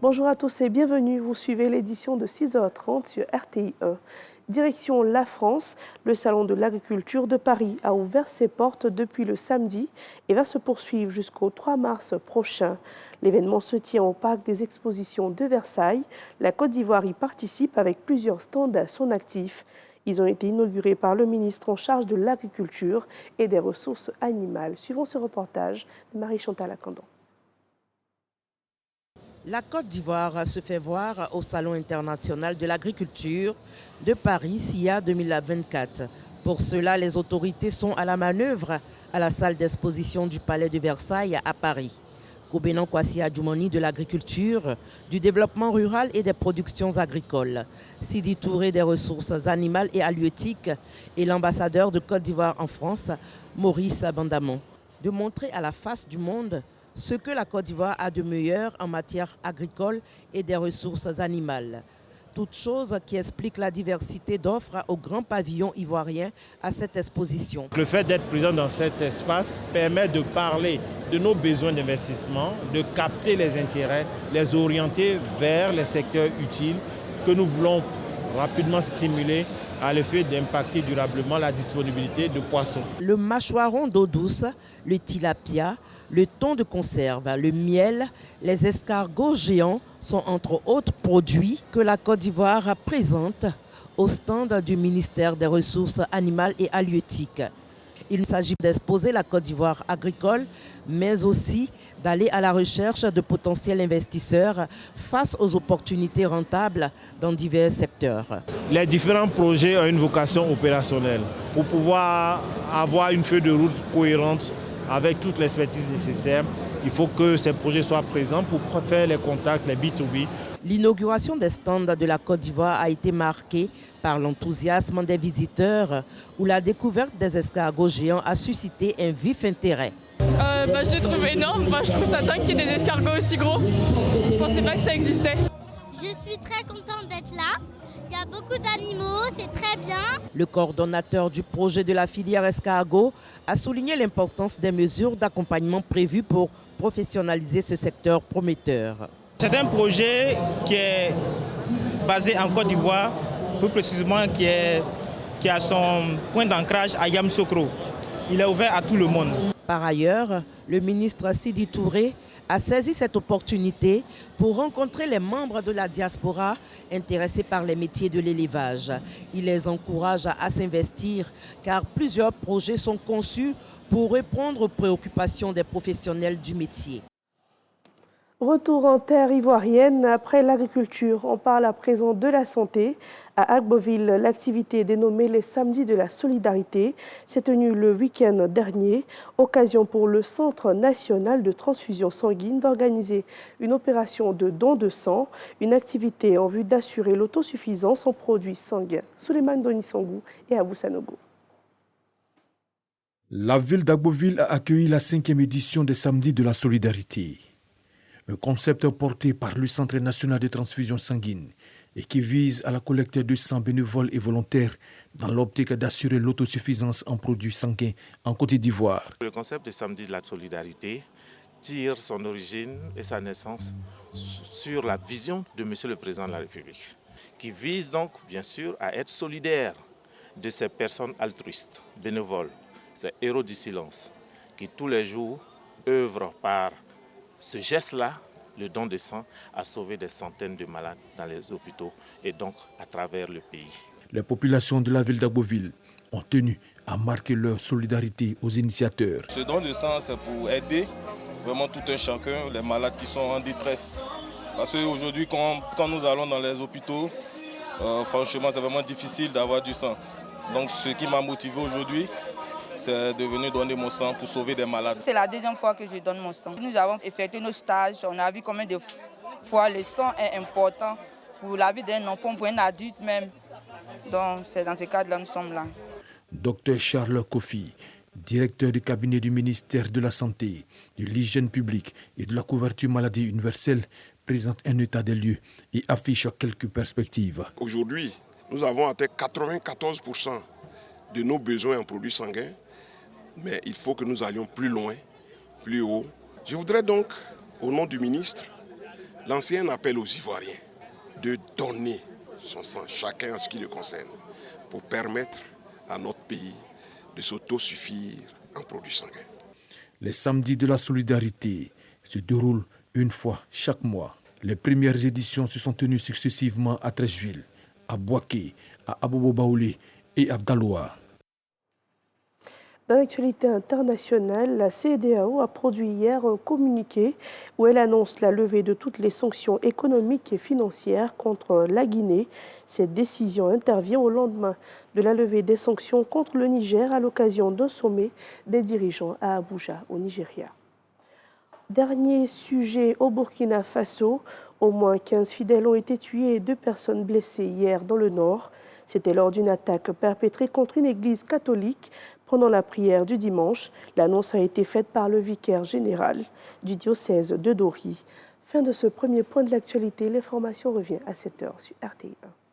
Bonjour à tous et bienvenue. Vous suivez l'édition de 6h30 sur RTI 1. Direction la France, le Salon de l'agriculture de Paris a ouvert ses portes depuis le samedi et va se poursuivre jusqu'au 3 mars prochain. L'événement se tient au parc des expositions de Versailles. La Côte d'Ivoire y participe avec plusieurs stands à son actif. Ils ont été inaugurés par le ministre en charge de l'agriculture et des ressources animales. Suivons ce reportage de Marie-Chantal Akandan. La Côte d'Ivoire se fait voir au Salon international de l'agriculture de Paris SIA 2024. Pour cela, les autorités sont à la manœuvre à la salle d'exposition du Palais de Versailles à Paris. Kobenan Kwasi Adjoumani de l'agriculture, du développement rural et des productions agricoles. Sidi Touré des ressources animales et halieutiques et l'ambassadeur de Côte d'Ivoire en France, Maurice Bandamon. De montrer à la face du monde ce que la Côte d'Ivoire a de meilleur en matière agricole et des ressources animales. Toute chose qui explique la diversité d'offres au grand pavillon ivoirien à cette exposition. Le fait d'être présent dans cet espace permet de parler de nos besoins d'investissement, de capter les intérêts, les orienter vers les secteurs utiles que nous voulons rapidement stimuler à l'effet d'impacter durablement la disponibilité de poissons. Le mâchoiron d'eau douce, le tilapia, le thon de conserve, le miel, les escargots géants sont entre autres produits que la Côte d'Ivoire présente au stand du ministère des Ressources animales et halieutiques. Il s'agit d'exposer la Côte d'Ivoire agricole, mais aussi d'aller à la recherche de potentiels investisseurs face aux opportunités rentables dans divers secteurs. Les différents projets ont une vocation opérationnelle pour pouvoir avoir une feuille de route cohérente avec toute l'expertise nécessaire. Il faut que ces projets soient présents pour faire les contacts, les B2B. L'inauguration des stands de la Côte d'Ivoire a été marquée par l'enthousiasme des visiteurs où la découverte des escargots géants a suscité un vif intérêt. Je les trouve énormes, je trouve ça dingue qu'il y ait des escargots aussi gros. Je pensais pas que ça existait. Je suis très contente d'être là. Il y a beaucoup d'animaux, c'est très bien. Le coordonnateur du projet de la filière escargot a souligné l'importance des mesures d'accompagnement prévues pour professionnaliser ce secteur prometteur. C'est un projet qui est basé en Côte d'Ivoire, plus précisément qui a son point d'ancrage à Yamoussoukro. Il est ouvert à tout le monde. Par ailleurs, le ministre Sidi Touré a saisi cette opportunité pour rencontrer les membres de la diaspora intéressés par les métiers de l'élevage. Il les encourage à s'investir car plusieurs projets sont conçus pour répondre aux préoccupations des professionnels du métier. Retour en terre ivoirienne après l'agriculture. On parle à présent de la santé. À Agboville, l'activité dénommée les Samedis de la Solidarité s'est tenue le week-end dernier. Occasion pour le Centre national de transfusion sanguine d'organiser une opération de don de sang, une activité en vue d'assurer l'autosuffisance en produits sanguins. Souleymane Donisangou et Abou Sanogo. La ville d'Agboville a accueilli la 5e édition des Samedis de la Solidarité. Un concept porté par le Centre national de transfusion sanguine et qui vise à la collecte de sang bénévoles et volontaires dans l'optique d'assurer l'autosuffisance en produits sanguins en Côte d'Ivoire. Le concept des Samedis de la Solidarité tire son origine et sa naissance sur la vision de M. le Président de la République, qui vise donc bien sûr à être solidaire de ces personnes altruistes, bénévoles, ces héros du silence, qui tous les jours œuvrent par ce geste-là, le don de sang, a sauvé des centaines de malades dans les hôpitaux et donc à travers le pays. Les populations de la ville d'Agboville ont tenu à marquer leur solidarité aux initiateurs. Ce don de sang, c'est pour aider vraiment tout un chacun, les malades qui sont en détresse. Parce qu'aujourd'hui, quand nous allons dans les hôpitaux, franchement, c'est vraiment difficile d'avoir du sang. Donc ce qui m'a motivé aujourd'hui, c'est de venir donner mon sang pour sauver des malades. C'est la deuxième fois que je donne mon sang. Nous avons effectué nos stages, on a vu combien de fois le sang est important pour la vie d'un enfant, pour un adulte même. Donc c'est dans ce cadre-là que nous sommes là. Dr Charles Kofi, directeur du cabinet du ministère de la Santé, de l'Hygiène publique et de la couverture maladie universelle, présente un état des lieux et affiche quelques perspectives. Aujourd'hui, nous avons atteint 94% de nos besoins en produits sanguins. Mais il faut que nous allions plus loin, plus haut. Je voudrais donc, au nom du ministre, L'ancien appelle aux Ivoiriens de donner son sang, chacun en ce qui le concerne, pour permettre à notre pays de s'autosuffire en produits sanguins. Les samedis de la solidarité se déroulent une fois chaque mois. Les premières éditions se sont tenues successivement à Treichville, à Bouaké, à Abobo-Baoulé et à Abdaloa. Dans l'actualité internationale, la CEDEAO a produit hier un communiqué où elle annonce la levée de toutes les sanctions économiques et financières contre la Guinée. Cette décision intervient au lendemain de la levée des sanctions contre le Niger à l'occasion d'un sommet des dirigeants à Abuja, au Nigeria. Dernier sujet au Burkina Faso, au moins 15 fidèles ont été tués et 2 personnes blessées hier dans le nord. C'était lors d'une attaque perpétrée contre une église catholique pendant la prière du dimanche. L'annonce a été faite par le vicaire général du diocèse de Dori. Fin de ce premier point de l'actualité. L'information revient à 7h sur RTI1.